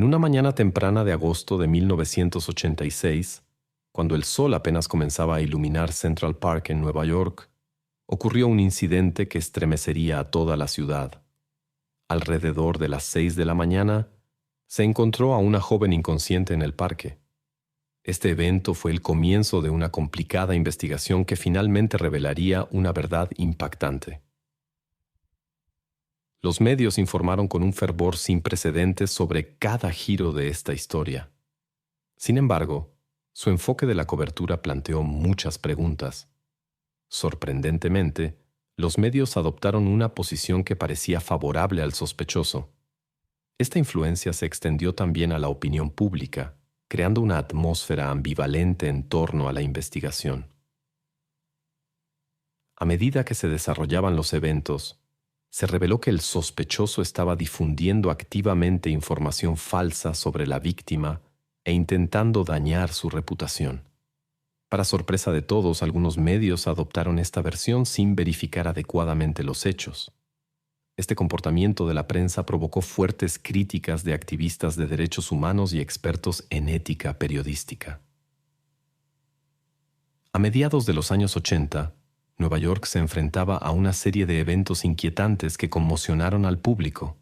En una mañana temprana de agosto de 1986, cuando el sol apenas comenzaba a iluminar Central Park en Nueva York, ocurrió un incidente que estremecería a toda la ciudad. Alrededor de las 6 de la mañana, se encontró a una joven inconsciente en el parque. Este evento fue el comienzo de una complicada investigación que finalmente revelaría una verdad impactante. Los medios informaron con un fervor sin precedentes sobre cada giro de esta historia. Sin embargo, su enfoque de la cobertura planteó muchas preguntas. Sorprendentemente, los medios adoptaron una posición que parecía favorable al sospechoso. Esta influencia se extendió también a la opinión pública, creando una atmósfera ambivalente en torno a la investigación. A medida que se desarrollaban los eventos, se reveló que el sospechoso estaba difundiendo activamente información falsa sobre la víctima e intentando dañar su reputación. Para sorpresa de todos, algunos medios adoptaron esta versión sin verificar adecuadamente los hechos. Este comportamiento de la prensa provocó fuertes críticas de activistas de derechos humanos y expertos en ética periodística. A mediados de los años 80, Nueva York se enfrentaba a una serie de eventos inquietantes que conmocionaron al público.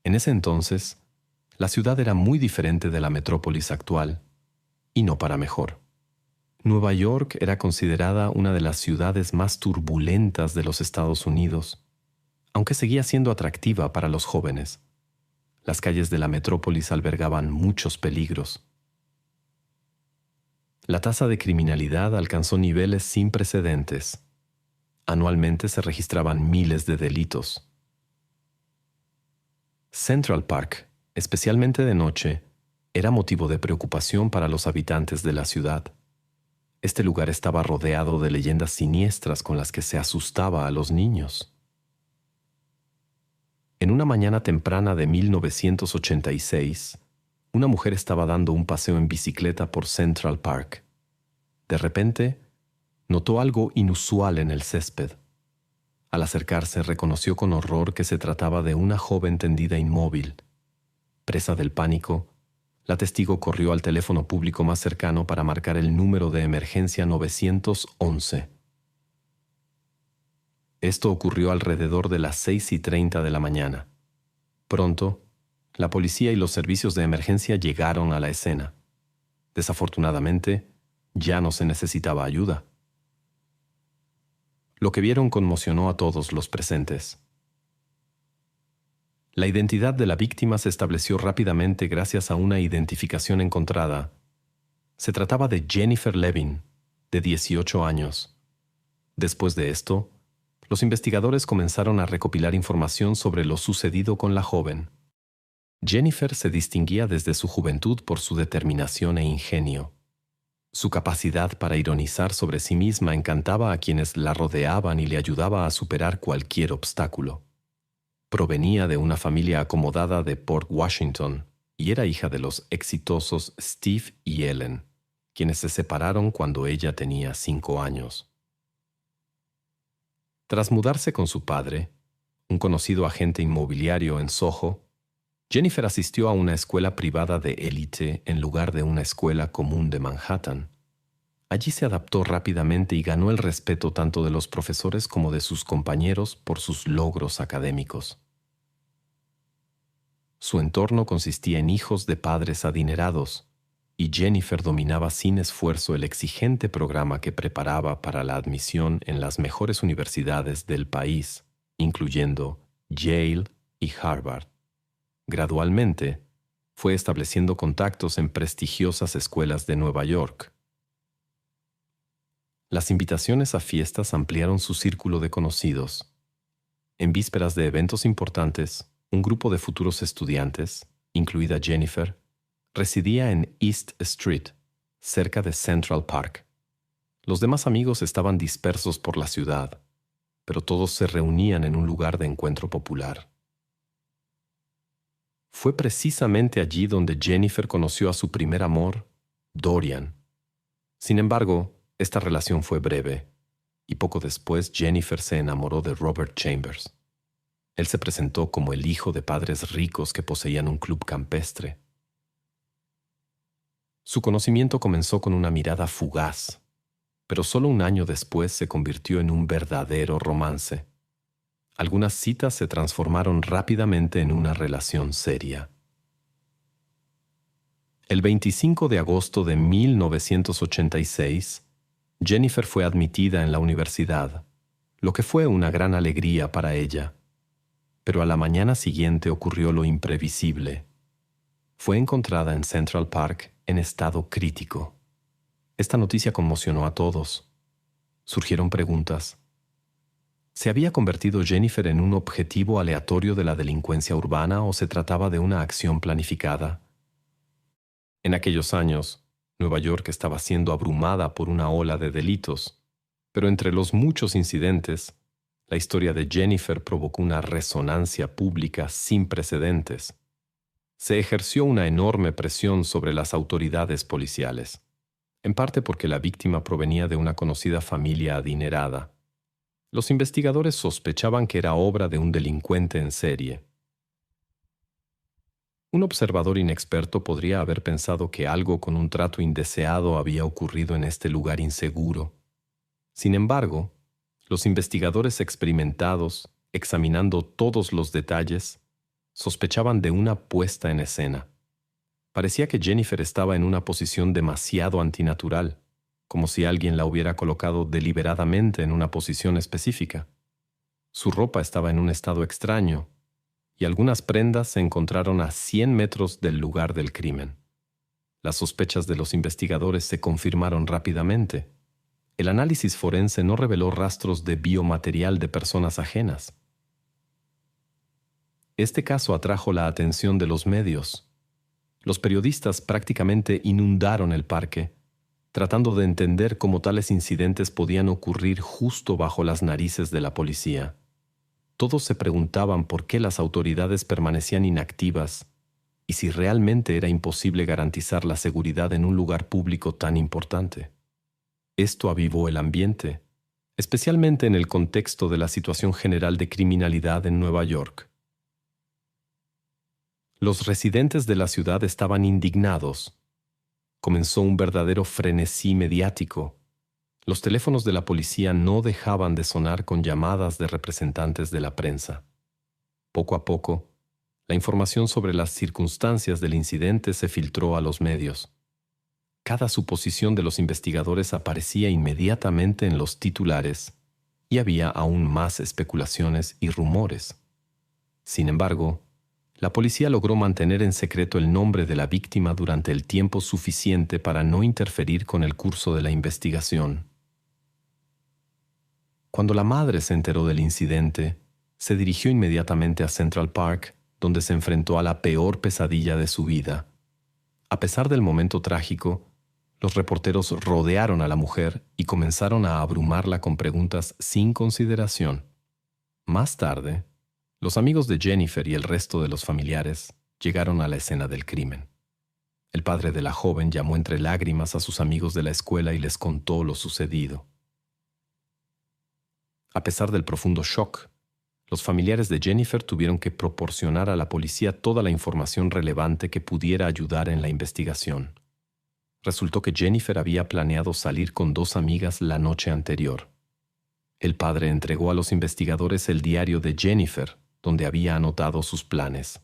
En ese entonces, la ciudad era muy diferente de la metrópolis actual, y no para mejor. Nueva York era considerada una de las ciudades más turbulentas de los Estados Unidos, aunque seguía siendo atractiva para los jóvenes. Las calles de la metrópolis albergaban muchos peligros. La tasa de criminalidad alcanzó niveles sin precedentes. Anualmente se registraban miles de delitos. Central Park, especialmente de noche, era motivo de preocupación para los habitantes de la ciudad. Este lugar estaba rodeado de leyendas siniestras con las que se asustaba a los niños. En una mañana temprana de 1986, una mujer estaba dando un paseo en bicicleta por Central Park. De repente, notó algo inusual en el césped. Al acercarse, reconoció con horror que se trataba de una joven tendida inmóvil. Presa del pánico, la testigo corrió al teléfono público más cercano para marcar el número de emergencia 911. Esto ocurrió alrededor de las 6:30 de la mañana. Pronto, la policía y los servicios de emergencia llegaron a la escena. Desafortunadamente, ya no se necesitaba ayuda. Lo que vieron conmocionó a todos los presentes. La identidad de la víctima se estableció rápidamente gracias a una identificación encontrada. Se trataba de Jennifer Levin, de 18 años. Después de esto, los investigadores comenzaron a recopilar información sobre lo sucedido con la joven. Jennifer se distinguía desde su juventud por su determinación e ingenio. Su capacidad para ironizar sobre sí misma encantaba a quienes la rodeaban y le ayudaba a superar cualquier obstáculo. Provenía de una familia acomodada de Port Washington y era hija de los exitosos Steve y Ellen, quienes se separaron cuando ella tenía 5 años. Tras mudarse con su padre, un conocido agente inmobiliario en Soho, Jennifer asistió a una escuela privada de élite en lugar de una escuela común de Manhattan. Allí se adaptó rápidamente y ganó el respeto tanto de los profesores como de sus compañeros por sus logros académicos. Su entorno consistía en hijos de padres adinerados, y Jennifer dominaba sin esfuerzo el exigente programa que preparaba para la admisión en las mejores universidades del país, incluyendo Yale y Harvard. Gradualmente, fue estableciendo contactos en prestigiosas escuelas de Nueva York. Las invitaciones a fiestas ampliaron su círculo de conocidos. En vísperas de eventos importantes, un grupo de futuros estudiantes, incluida Jennifer, residía en East Street, cerca de Central Park. Los demás amigos estaban dispersos por la ciudad, pero todos se reunían en un lugar de encuentro popular. Fue precisamente allí donde Jennifer conoció a su primer amor, Dorian. Sin embargo, esta relación fue breve, y poco después Jennifer se enamoró de Robert Chambers. Él se presentó como el hijo de padres ricos que poseían un club campestre. Su conocimiento comenzó con una mirada fugaz, pero solo un año después se convirtió en un verdadero romance. Algunas citas se transformaron rápidamente en una relación seria. El 25 de agosto de 1986, Jennifer fue admitida en la universidad, lo que fue una gran alegría para ella. Pero a la mañana siguiente ocurrió lo imprevisible. Fue encontrada en Central Park en estado crítico. Esta noticia conmocionó a todos. Surgieron preguntas. ¿Se había convertido Jennifer en un objetivo aleatorio de la delincuencia urbana o se trataba de una acción planificada? En aquellos años, Nueva York estaba siendo abrumada por una ola de delitos, pero entre los muchos incidentes, la historia de Jennifer provocó una resonancia pública sin precedentes. Se ejerció una enorme presión sobre las autoridades policiales, en parte porque la víctima provenía de una conocida familia adinerada. Los investigadores sospechaban que era obra de un delincuente en serie. Un observador inexperto podría haber pensado que algo con un trato indeseado había ocurrido en este lugar inseguro. Sin embargo, los investigadores experimentados, examinando todos los detalles, sospechaban de una puesta en escena. Parecía que Jennifer estaba en una posición demasiado antinatural, como si alguien la hubiera colocado deliberadamente en una posición específica. Su ropa estaba en un estado extraño, y algunas prendas se encontraron a 100 metros del lugar del crimen. Las sospechas de los investigadores se confirmaron rápidamente. El análisis forense no reveló rastros de biomaterial de personas ajenas. Este caso atrajo la atención de los medios. Los periodistas prácticamente inundaron el parque, tratando de entender cómo tales incidentes podían ocurrir justo bajo las narices de la policía. Todos se preguntaban por qué las autoridades permanecían inactivas y si realmente era imposible garantizar la seguridad en un lugar público tan importante. Esto avivó el ambiente, especialmente en el contexto de la situación general de criminalidad en Nueva York. Los residentes de la ciudad estaban indignados. Comenzó un verdadero frenesí mediático. Los teléfonos de la policía no dejaban de sonar con llamadas de representantes de la prensa. Poco a poco, la información sobre las circunstancias del incidente se filtró a los medios. Cada suposición de los investigadores aparecía inmediatamente en los titulares y había aún más especulaciones y rumores. Sin embargo, la policía logró mantener en secreto el nombre de la víctima durante el tiempo suficiente para no interferir con el curso de la investigación. Cuando la madre se enteró del incidente, se dirigió inmediatamente a Central Park, donde se enfrentó a la peor pesadilla de su vida. A pesar del momento trágico, los reporteros rodearon a la mujer y comenzaron a abrumarla con preguntas sin consideración. Más tarde, los amigos de Jennifer y el resto de los familiares llegaron a la escena del crimen. El padre de la joven llamó entre lágrimas a sus amigos de la escuela y les contó lo sucedido. A pesar del profundo shock, los familiares de Jennifer tuvieron que proporcionar a la policía toda la información relevante que pudiera ayudar en la investigación. Resultó que Jennifer había planeado salir con 2 amigas la noche anterior. El padre entregó a los investigadores el diario de Jennifer, donde había anotado sus planes.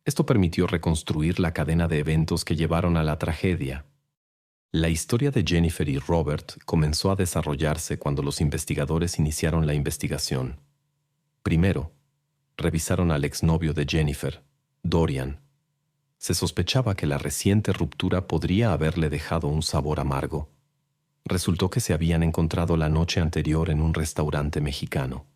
Esto permitió reconstruir la cadena de eventos que llevaron a la tragedia. La historia de Jennifer y Robert comenzó a desarrollarse cuando los investigadores iniciaron la investigación. Primero, revisaron al exnovio de Jennifer, Dorian. Se sospechaba que la reciente ruptura podría haberle dejado un sabor amargo. Resultó que se habían encontrado la noche anterior en un restaurante mexicano.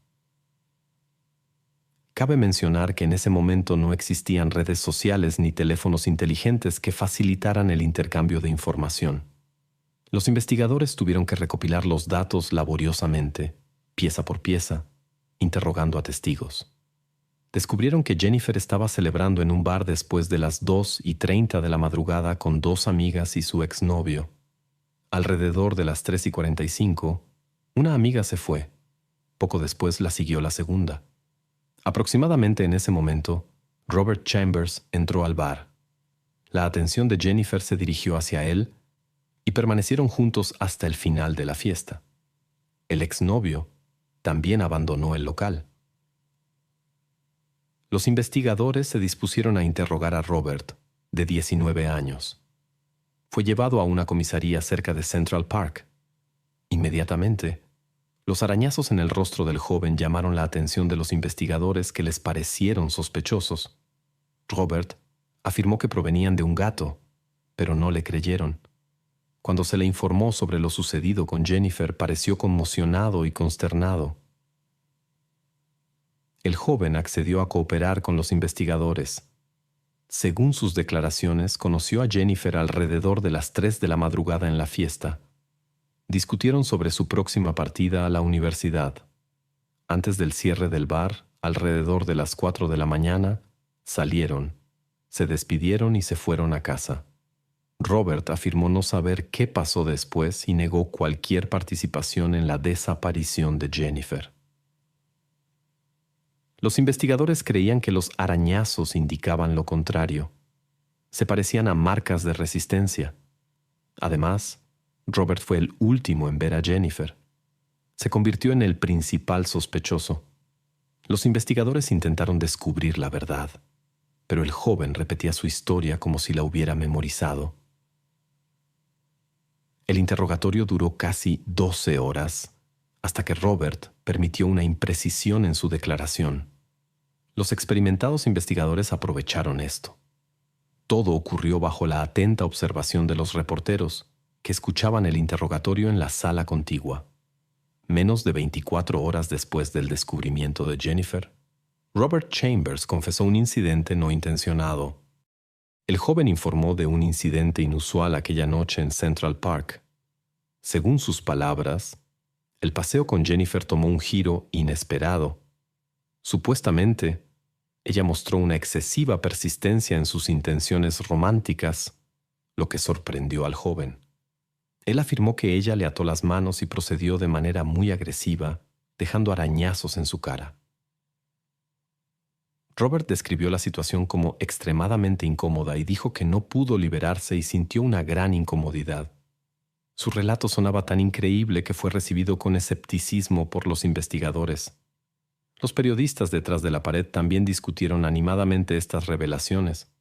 Cabe mencionar que en ese momento no existían redes sociales ni teléfonos inteligentes que facilitaran el intercambio de información. Los investigadores tuvieron que recopilar los datos laboriosamente, pieza por pieza, interrogando a testigos. Descubrieron que Jennifer estaba celebrando en un bar después de las 2:30 de la madrugada con 2 amigas y su exnovio. Alrededor de las 3:45, una amiga se fue. Poco después la siguió la segunda. Aproximadamente en ese momento, Robert Chambers entró al bar. La atención de Jennifer se dirigió hacia él y permanecieron juntos hasta el final de la fiesta. El exnovio también abandonó el local. Los investigadores se dispusieron a interrogar a Robert, de 19 años. Fue llevado a una comisaría cerca de Central Park. Inmediatamente, los arañazos en el rostro del joven llamaron la atención de los investigadores, que les parecieron sospechosos. Robert afirmó que provenían de un gato, pero no le creyeron. Cuando se le informó sobre lo sucedido con Jennifer, pareció conmocionado y consternado. El joven accedió a cooperar con los investigadores. Según sus declaraciones, conoció a Jennifer alrededor de las 3 de la madrugada en la fiesta. Discutieron sobre su próxima partida a la universidad. Antes del cierre del bar, alrededor de las 4 de la mañana, salieron, se despidieron y se fueron a casa. Robert afirmó no saber qué pasó después y negó cualquier participación en la desaparición de Jennifer. Los investigadores creían que los arañazos indicaban lo contrario. Se parecían a marcas de resistencia. Además, Robert fue el último en ver a Jennifer. Se convirtió en el principal sospechoso. Los investigadores intentaron descubrir la verdad, pero el joven repetía su historia como si la hubiera memorizado. El interrogatorio duró casi 12 horas, hasta que Robert permitió una imprecisión en su declaración. Los experimentados investigadores aprovecharon esto. Todo ocurrió bajo la atenta observación de los reporteros, que escuchaban el interrogatorio en la sala contigua. Menos de 24 horas después del descubrimiento de Jennifer, Robert Chambers confesó un incidente no intencionado. El joven informó de un incidente inusual aquella noche en Central Park. Según sus palabras, el paseo con Jennifer tomó un giro inesperado. Supuestamente, ella mostró una excesiva persistencia en sus intenciones románticas, lo que sorprendió al joven. Él afirmó que ella le ató las manos y procedió de manera muy agresiva, dejando arañazos en su cara. Robert describió la situación como extremadamente incómoda y dijo que no pudo liberarse y sintió una gran incomodidad. Su relato sonaba tan increíble que fue recibido con escepticismo por los investigadores. Los periodistas detrás de la pared también discutieron animadamente estas revelaciones.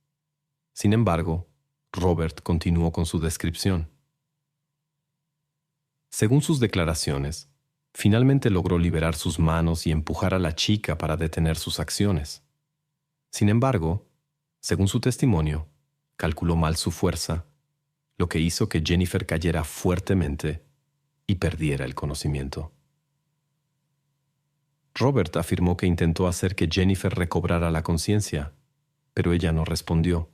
Sin embargo, Robert continuó con su descripción. Según sus declaraciones, finalmente logró liberar sus manos y empujar a la chica para detener sus acciones. Sin embargo, según su testimonio, calculó mal su fuerza, lo que hizo que Jennifer cayera fuertemente y perdiera el conocimiento. Robert afirmó que intentó hacer que Jennifer recobrara la conciencia, pero ella no respondió.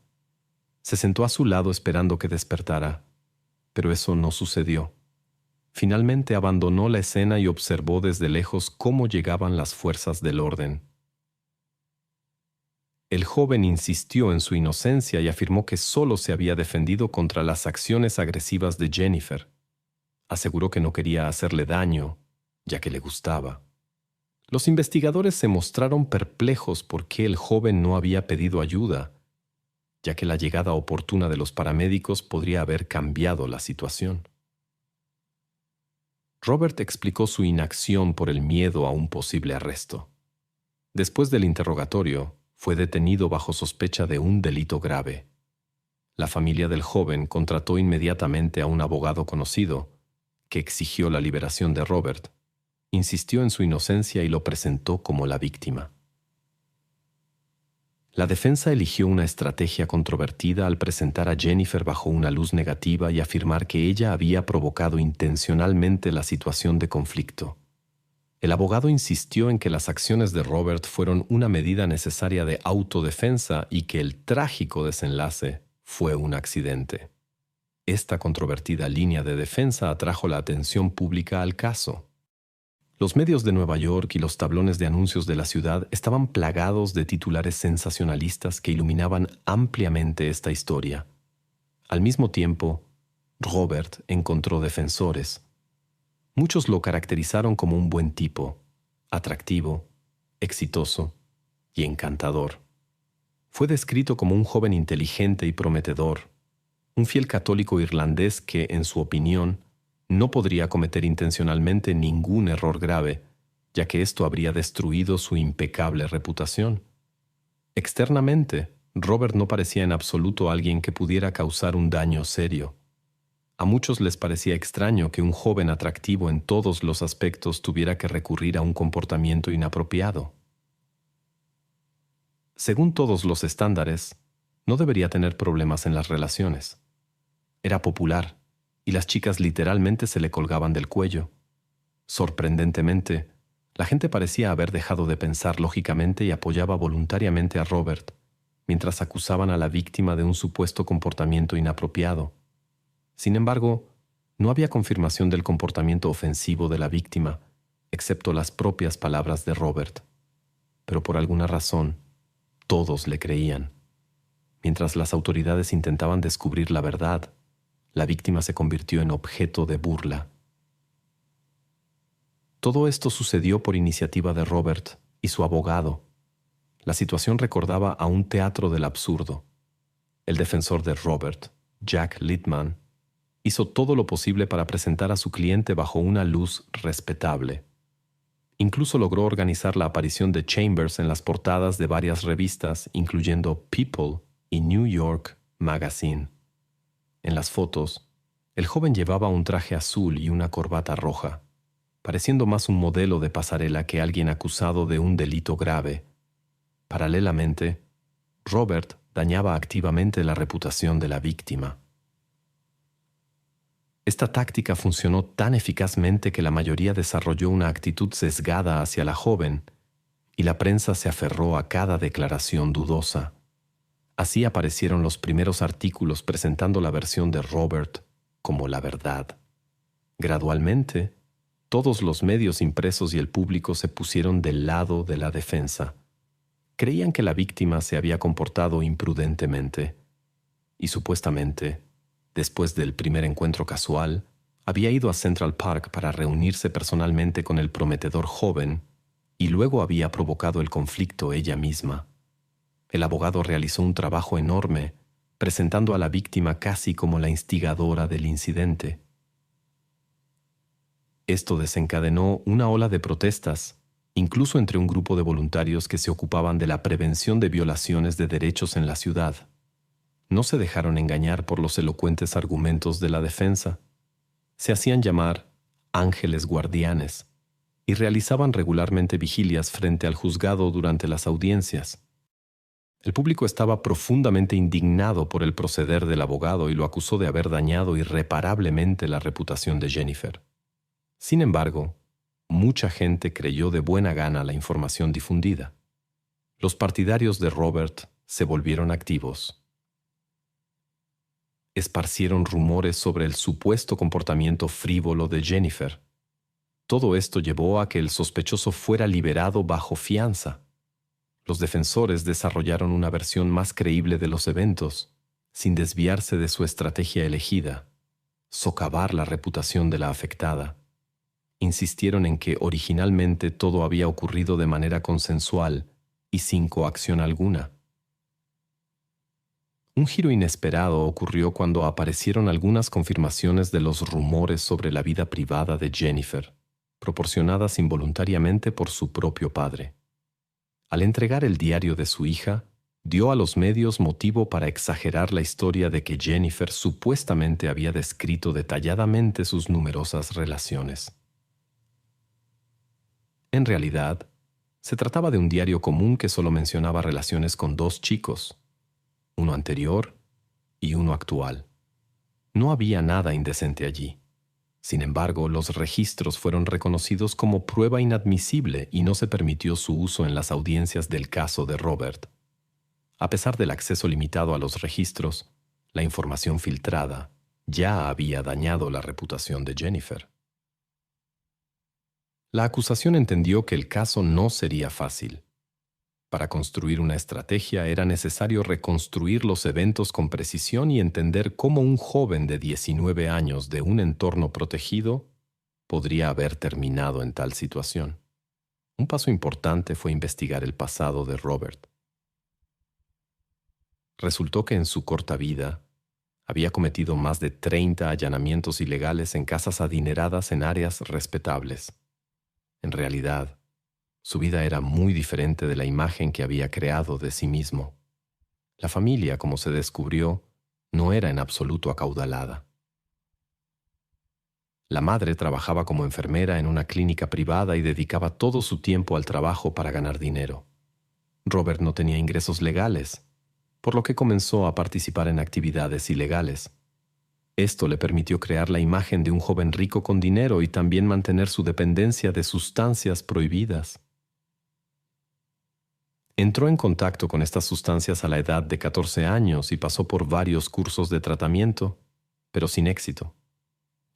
Se sentó a su lado esperando que despertara, pero eso no sucedió. Finalmente abandonó la escena y observó desde lejos cómo llegaban las fuerzas del orden. El joven insistió en su inocencia y afirmó que solo se había defendido contra las acciones agresivas de Jennifer. Aseguró que no quería hacerle daño, ya que le gustaba. Los investigadores se mostraron perplejos por qué el joven no había pedido ayuda, ya que la llegada oportuna de los paramédicos podría haber cambiado la situación. Robert explicó su inacción por el miedo a un posible arresto. Después del interrogatorio, fue detenido bajo sospecha de un delito grave. La familia del joven contrató inmediatamente a un abogado conocido, que exigió la liberación de Robert, insistió en su inocencia y lo presentó como la víctima. La defensa eligió una estrategia controvertida al presentar a Jennifer bajo una luz negativa y afirmar que ella había provocado intencionalmente la situación de conflicto. El abogado insistió en que las acciones de Robert fueron una medida necesaria de autodefensa y que el trágico desenlace fue un accidente. Esta controvertida línea de defensa atrajo la atención pública al caso. Los medios de Nueva York y los tablones de anuncios de la ciudad estaban plagados de titulares sensacionalistas que iluminaban ampliamente esta historia. Al mismo tiempo, Robert encontró defensores. Muchos lo caracterizaron como un buen tipo, atractivo, exitoso y encantador. Fue descrito como un joven inteligente y prometedor, un fiel católico irlandés que, en su opinión, no podría cometer intencionalmente ningún error grave, ya que esto habría destruido su impecable reputación. Externamente, Robert no parecía en absoluto alguien que pudiera causar un daño serio. A muchos les parecía extraño que un joven atractivo en todos los aspectos tuviera que recurrir a un comportamiento inapropiado. Según todos los estándares, no debería tener problemas en las relaciones. Era popular, y las chicas literalmente se le colgaban del cuello. Sorprendentemente, la gente parecía haber dejado de pensar lógicamente y apoyaba voluntariamente a Robert, mientras acusaban a la víctima de un supuesto comportamiento inapropiado. Sin embargo, no había confirmación del comportamiento ofensivo de la víctima, excepto las propias palabras de Robert. Pero por alguna razón, todos le creían. Mientras las autoridades intentaban descubrir la verdad, la víctima se convirtió en objeto de burla. Todo esto sucedió por iniciativa de Robert y su abogado. La situación recordaba a un teatro del absurdo. El defensor de Robert, Jack Littman, hizo todo lo posible para presentar a su cliente bajo una luz respetable. Incluso logró organizar la aparición de Chambers en las portadas de varias revistas, incluyendo People y New York Magazine. En las fotos, el joven llevaba un traje azul y una corbata roja, pareciendo más un modelo de pasarela que alguien acusado de un delito grave. Paralelamente, Robert dañaba activamente la reputación de la víctima. Esta táctica funcionó tan eficazmente que la mayoría desarrolló una actitud sesgada hacia la joven, y la prensa se aferró a cada declaración dudosa. Así aparecieron los primeros artículos presentando la versión de Robert como la verdad. Gradualmente, todos los medios impresos y el público se pusieron del lado de la defensa. Creían que la víctima se había comportado imprudentemente y supuestamente, después del primer encuentro casual, había ido a Central Park para reunirse personalmente con el prometedor joven y luego había provocado el conflicto ella misma. El abogado realizó un trabajo enorme, presentando a la víctima casi como la instigadora del incidente. Esto desencadenó una ola de protestas, incluso entre un grupo de voluntarios que se ocupaban de la prevención de violaciones de derechos en la ciudad. No se dejaron engañar por los elocuentes argumentos de la defensa. Se hacían llamar ángeles guardianes y realizaban regularmente vigilias frente al juzgado durante las audiencias. El público estaba profundamente indignado por el proceder del abogado y lo acusó de haber dañado irreparablemente la reputación de Jennifer. Sin embargo, mucha gente creyó de buena gana la información difundida. Los partidarios de Robert se volvieron activos. Esparcieron rumores sobre el supuesto comportamiento frívolo de Jennifer. Todo esto llevó a que el sospechoso fuera liberado bajo fianza. Los defensores desarrollaron una versión más creíble de los eventos, sin desviarse de su estrategia elegida: socavar la reputación de la afectada. Insistieron en que originalmente todo había ocurrido de manera consensual y sin coacción alguna. Un giro inesperado ocurrió cuando aparecieron algunas confirmaciones de los rumores sobre la vida privada de Jennifer, proporcionadas involuntariamente por su propio padre. Al entregar el diario de su hija, dio a los medios motivo para exagerar la historia de que Jennifer supuestamente había descrito detalladamente sus numerosas relaciones. En realidad, se trataba de un diario común que solo mencionaba relaciones con 2 chicos, uno anterior y uno actual. No había nada indecente allí. Sin embargo, los registros fueron reconocidos como prueba inadmisible y no se permitió su uso en las audiencias del caso de Robert. A pesar del acceso limitado a los registros, la información filtrada ya había dañado la reputación de Jennifer. La acusación entendió que el caso no sería fácil. Para construir una estrategia era necesario reconstruir los eventos con precisión y entender cómo un joven de 19 años de un entorno protegido podría haber terminado en tal situación. Un paso importante fue investigar el pasado de Robert. Resultó que en su corta vida había cometido más de 30 allanamientos ilegales en casas adineradas en áreas respetables. En realidad, su vida era muy diferente de la imagen que había creado de sí mismo. La familia, como se descubrió, no era en absoluto acaudalada. La madre trabajaba como enfermera en una clínica privada y dedicaba todo su tiempo al trabajo para ganar dinero. Robert no tenía ingresos legales, por lo que comenzó a participar en actividades ilegales. Esto le permitió crear la imagen de un joven rico con dinero y también mantener su dependencia de sustancias prohibidas. Entró en contacto con estas sustancias a la edad de 14 años y pasó por varios cursos de tratamiento, pero sin éxito.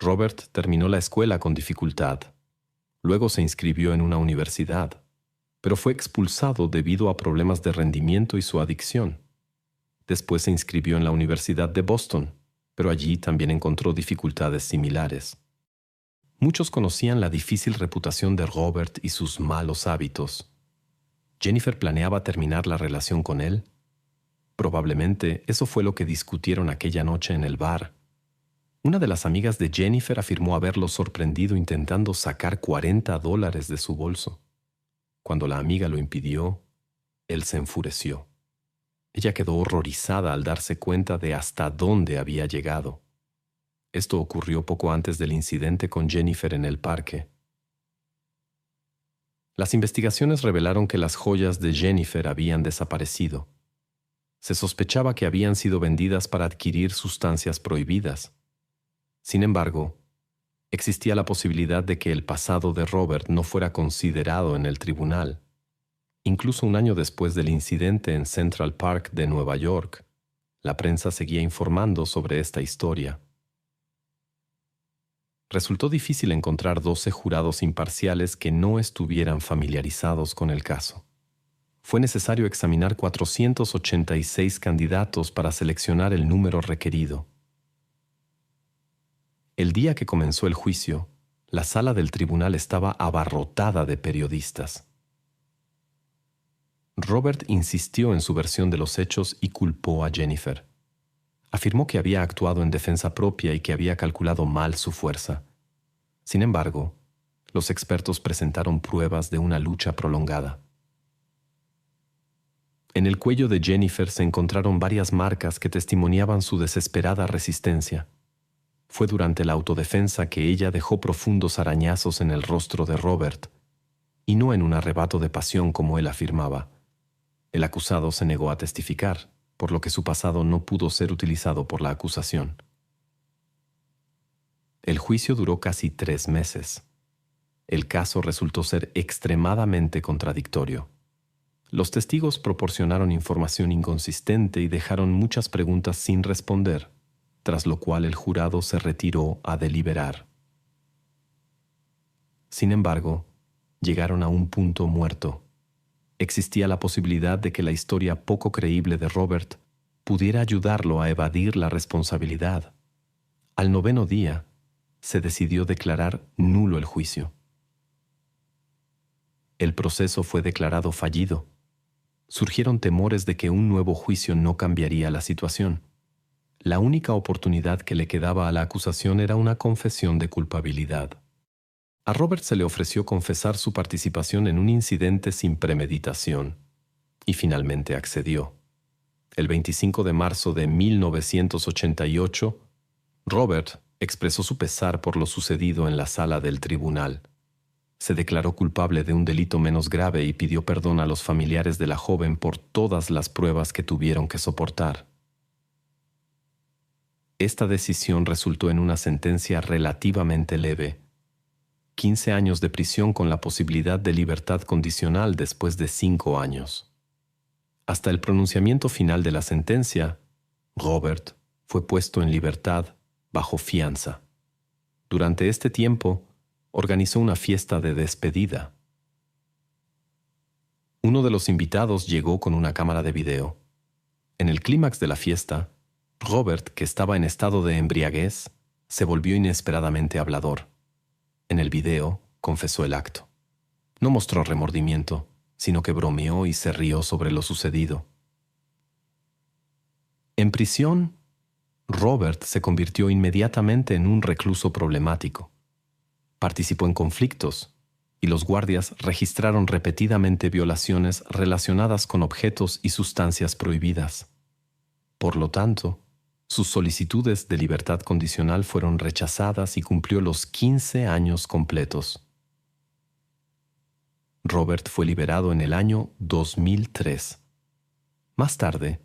Robert terminó la escuela con dificultad. Luego se inscribió en una universidad, pero fue expulsado debido a problemas de rendimiento y su adicción. Después se inscribió en la Universidad de Boston, pero allí también encontró dificultades similares. Muchos conocían la difícil reputación de Robert y sus malos hábitos. ¿Jennifer planeaba terminar la relación con él? Probablemente eso fue lo que discutieron aquella noche en el bar. Una de las amigas de Jennifer afirmó haberlo sorprendido intentando sacar $40 de su bolso. Cuando la amiga lo impidió, él se enfureció. Ella quedó horrorizada al darse cuenta de hasta dónde había llegado. Esto ocurrió poco antes del incidente con Jennifer en el parque. Las investigaciones revelaron que las joyas de Jennifer habían desaparecido. Se sospechaba que habían sido vendidas para adquirir sustancias prohibidas. Sin embargo, existía la posibilidad de que el pasado de Robert no fuera considerado en el tribunal. Incluso un año después del incidente en Central Park de Nueva York, la prensa seguía informando sobre esta historia. Resultó difícil encontrar 12 jurados imparciales que no estuvieran familiarizados con el caso. Fue necesario examinar 486 candidatos para seleccionar el número requerido. El día que comenzó el juicio, la sala del tribunal estaba abarrotada de periodistas. Robert insistió en su versión de los hechos y culpó a Jennifer. Afirmó que había actuado en defensa propia y que había calculado mal su fuerza. Sin embargo, los expertos presentaron pruebas de una lucha prolongada. En el cuello de Jennifer se encontraron varias marcas que testimoniaban su desesperada resistencia. Fue durante la autodefensa que ella dejó profundos arañazos en el rostro de Robert, y no en un arrebato de pasión como él afirmaba. El acusado se negó a testificar, por lo que su pasado no pudo ser utilizado por la acusación. El juicio duró casi 3 meses. El caso resultó ser extremadamente contradictorio. Los testigos proporcionaron información inconsistente y dejaron muchas preguntas sin responder, tras lo cual el jurado se retiró a deliberar. Sin embargo, llegaron a un punto muerto. Existía la posibilidad de que la historia poco creíble de Robert pudiera ayudarlo a evadir la responsabilidad. Al 9º día, se decidió declarar nulo el juicio. El proceso fue declarado fallido. Surgieron temores de que un nuevo juicio no cambiaría la situación. La única oportunidad que le quedaba a la acusación era una confesión de culpabilidad. A Robert se le ofreció confesar su participación en un incidente sin premeditación, y finalmente accedió. El 25 de marzo de 1988, Robert expresó su pesar por lo sucedido en la sala del tribunal. Se declaró culpable de un delito menos grave y pidió perdón a los familiares de la joven por todas las pruebas que tuvieron que soportar. Esta decisión resultó en una sentencia relativamente leve: 15 años de prisión con la posibilidad de libertad condicional después de 5 años. Hasta el pronunciamiento final de la sentencia, Robert fue puesto en libertad bajo fianza. Durante este tiempo, organizó una fiesta de despedida. Uno de los invitados llegó con una cámara de video. En el clímax de la fiesta, Robert, que estaba en estado de embriaguez, se volvió inesperadamente hablador. En el video, confesó el acto. No mostró remordimiento, sino que bromeó y se rió sobre lo sucedido. En prisión, Robert se convirtió inmediatamente en un recluso problemático. Participó en conflictos, y los guardias registraron repetidamente violaciones relacionadas con objetos y sustancias prohibidas. Por lo tanto, sus solicitudes de libertad condicional fueron rechazadas y cumplió los 15 años completos. Robert fue liberado en el año 2003. Más tarde,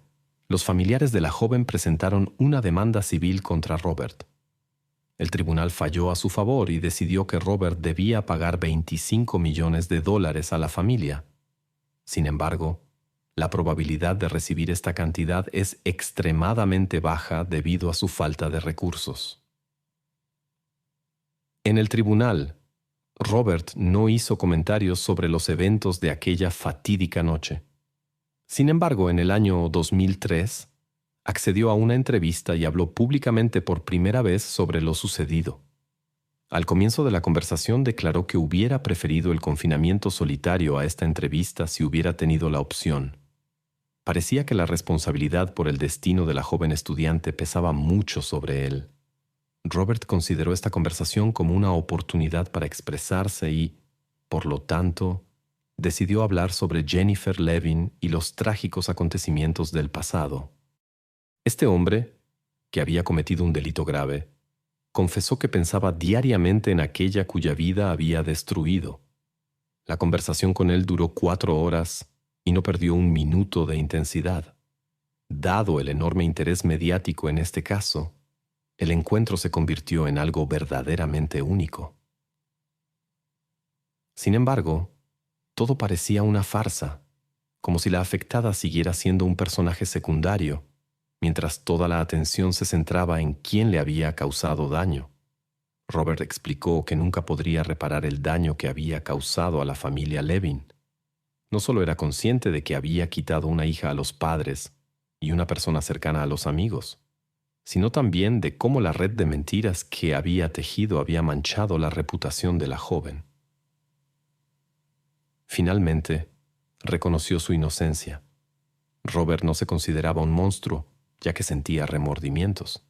los familiares de la joven presentaron una demanda civil contra Robert. El tribunal falló a su favor y decidió que Robert debía pagar $25 millones a la familia. Sin embargo, la probabilidad de recibir esta cantidad es extremadamente baja debido a su falta de recursos. En el tribunal, Robert no hizo comentarios sobre los eventos de aquella fatídica noche. Sin embargo, en el año 2003, accedió a una entrevista y habló públicamente por primera vez sobre lo sucedido. Al comienzo de la conversación declaró que hubiera preferido el confinamiento solitario a esta entrevista si hubiera tenido la opción. Parecía que la responsabilidad por el destino de la joven estudiante pesaba mucho sobre él. Robert consideró esta conversación como una oportunidad para expresarse y, por lo tanto, decidió hablar sobre Jennifer Levin y los trágicos acontecimientos del pasado. Este hombre, que había cometido un delito grave, confesó que pensaba diariamente en aquella cuya vida había destruido. La conversación con él duró 4 horas y no perdió un minuto de intensidad. Dado el enorme interés mediático en este caso, el encuentro se convirtió en algo verdaderamente único. Sin embargo, todo parecía una farsa, como si la afectada siguiera siendo un personaje secundario, mientras toda la atención se centraba en quién le había causado daño. Robert explicó que nunca podría reparar el daño que había causado a la familia Levin. No solo era consciente de que había quitado una hija a los padres y una persona cercana a los amigos, sino también de cómo la red de mentiras que había tejido había manchado la reputación de la joven. Finalmente, reconoció su inocencia. Robert no se consideraba un monstruo, ya que sentía remordimientos.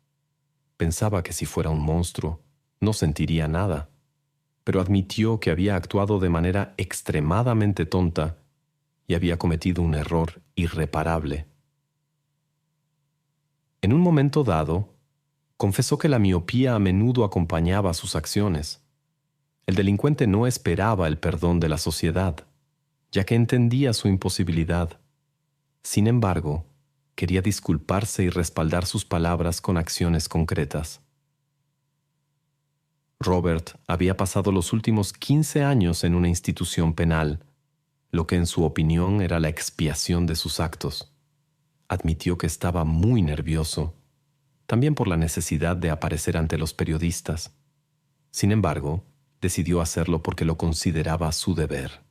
Pensaba que si fuera un monstruo, no sentiría nada, pero admitió que había actuado de manera extremadamente tonta y había cometido un error irreparable. En un momento dado, confesó que la miopía a menudo acompañaba sus acciones. El delincuente no esperaba el perdón de la sociedad, ya que entendía su imposibilidad. Sin embargo, quería disculparse y respaldar sus palabras con acciones concretas. Robert había pasado los últimos 15 años en una institución penal, lo que en su opinión era la expiación de sus actos. Admitió que estaba muy nervioso, también por la necesidad de aparecer ante los periodistas. Sin embargo, decidió hacerlo porque lo consideraba su deber.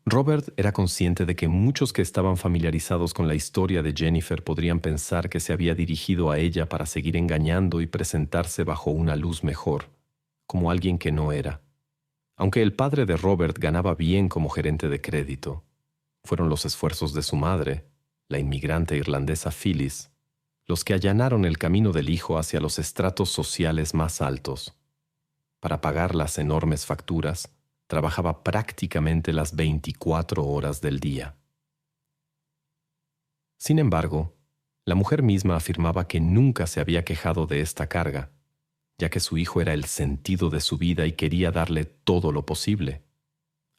Robert era consciente de que muchos que estaban familiarizados con la historia de Jennifer podrían pensar que se había dirigido a ella para seguir engañando y presentarse bajo una luz mejor, como alguien que no era. Aunque el padre de Robert ganaba bien como gerente de crédito, fueron los esfuerzos de su madre, la inmigrante irlandesa Phyllis, los que allanaron el camino del hijo hacia los estratos sociales más altos. Para pagar las enormes facturas, trabajaba prácticamente las 24 horas del día. Sin embargo, la mujer misma afirmaba que nunca se había quejado de esta carga, ya que su hijo era el sentido de su vida y quería darle todo lo posible.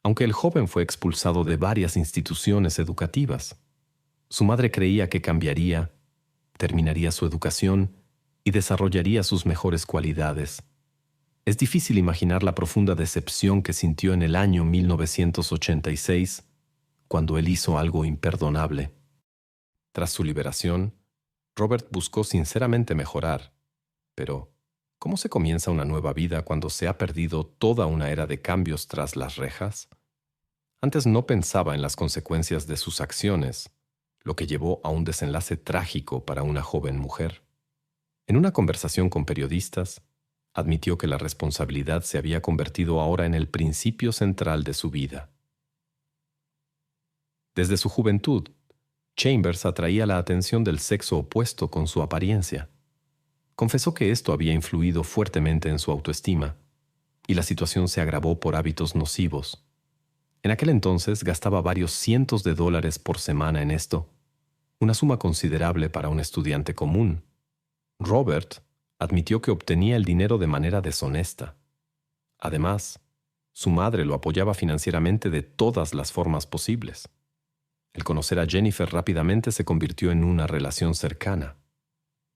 Aunque el joven fue expulsado de varias instituciones educativas, su madre creía que cambiaría, terminaría su educación y desarrollaría sus mejores cualidades. Es difícil imaginar la profunda decepción que sintió en el año 1986, cuando él hizo algo imperdonable. Tras su liberación, Robert buscó sinceramente mejorar. Pero, ¿cómo se comienza una nueva vida cuando se ha perdido toda una era de cambios tras las rejas? Antes no pensaba en las consecuencias de sus acciones, lo que llevó a un desenlace trágico para una joven mujer. En una conversación con periodistas, Admitió que la responsabilidad se había convertido ahora en el principio central de su vida. Desde su juventud, Chambers atraía la atención del sexo opuesto con su apariencia. Confesó que esto había influido fuertemente en su autoestima, y la situación se agravó por hábitos nocivos. En aquel entonces gastaba varios cientos de dólares por semana en esto, una suma considerable para un estudiante común. Robert admitió que obtenía el dinero de manera deshonesta. Además, su madre lo apoyaba financieramente de todas las formas posibles. El conocer a Jennifer rápidamente se convirtió en una relación cercana.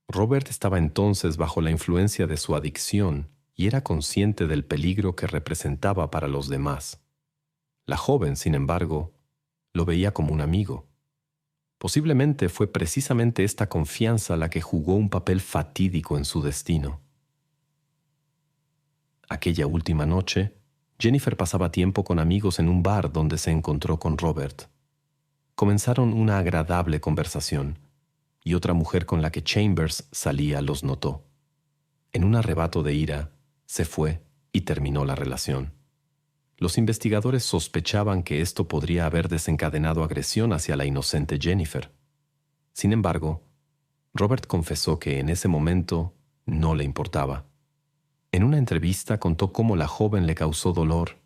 Robert estaba entonces bajo la influencia de su adicción y era consciente del peligro que representaba para los demás. La joven, sin embargo, lo veía como un amigo. Posiblemente fue precisamente esta confianza la que jugó un papel fatídico en su destino. Aquella última noche, Jennifer pasaba tiempo con amigos en un bar donde se encontró con Robert. Comenzaron una agradable conversación, y otra mujer con la que Chambers salía los notó. En un arrebato de ira, se fue y terminó la relación. Los investigadores sospechaban que esto podría haber desencadenado agresión hacia la inocente Jennifer. Sin embargo, Robert confesó que en ese momento no le importaba. En una entrevista contó cómo la joven le causó dolor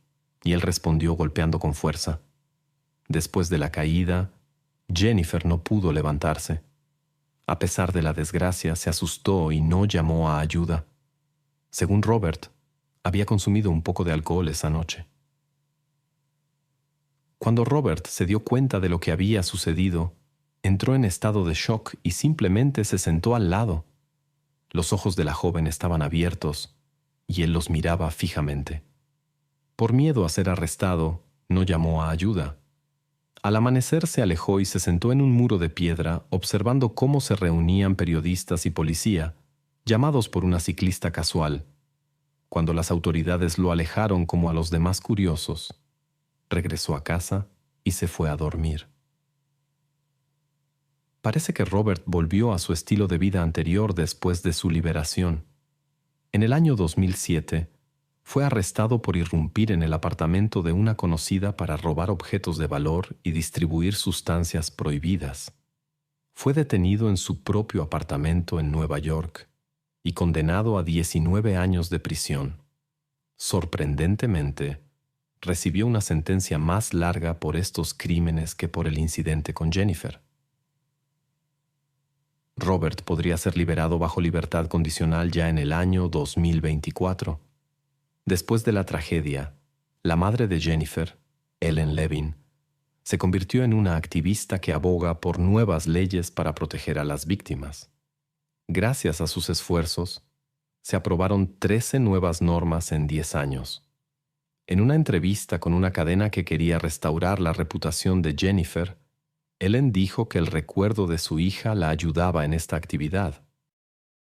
y él respondió golpeando con fuerza. Después de la caída, Jennifer no pudo levantarse. A pesar de la desgracia, se asustó y no llamó a ayuda. Según Robert, había consumido un poco de alcohol esa noche. Cuando Robert se dio cuenta de lo que había sucedido, entró en estado de shock y simplemente se sentó al lado. Los ojos de la joven estaban abiertos y él los miraba fijamente. Por miedo a ser arrestado, no llamó a ayuda. Al amanecer se alejó y se sentó en un muro de piedra observando cómo se reunían periodistas y policía, llamados por una ciclista casual. Cuando las autoridades lo alejaron como a los demás curiosos, regresó a casa y se fue a dormir. Parece que Robert volvió a su estilo de vida anterior después de su liberación. En el año 2007, fue arrestado por irrumpir en el apartamento de una conocida para robar objetos de valor y distribuir sustancias prohibidas. Fue detenido en su propio apartamento en Nueva York y condenado a 19 años de prisión. Sorprendentemente, recibió una sentencia más larga por estos crímenes que por el incidente con Jennifer. Robert podría ser liberado bajo libertad condicional ya en el año 2024. Después de la tragedia, la madre de Jennifer, Ellen Levin, se convirtió en una activista que aboga por nuevas leyes para proteger a las víctimas. Gracias a sus esfuerzos, se aprobaron 13 nuevas normas en 10 años. En una entrevista con una cadena que quería restaurar la reputación de Jennifer, Ellen dijo que el recuerdo de su hija la ayudaba en esta actividad.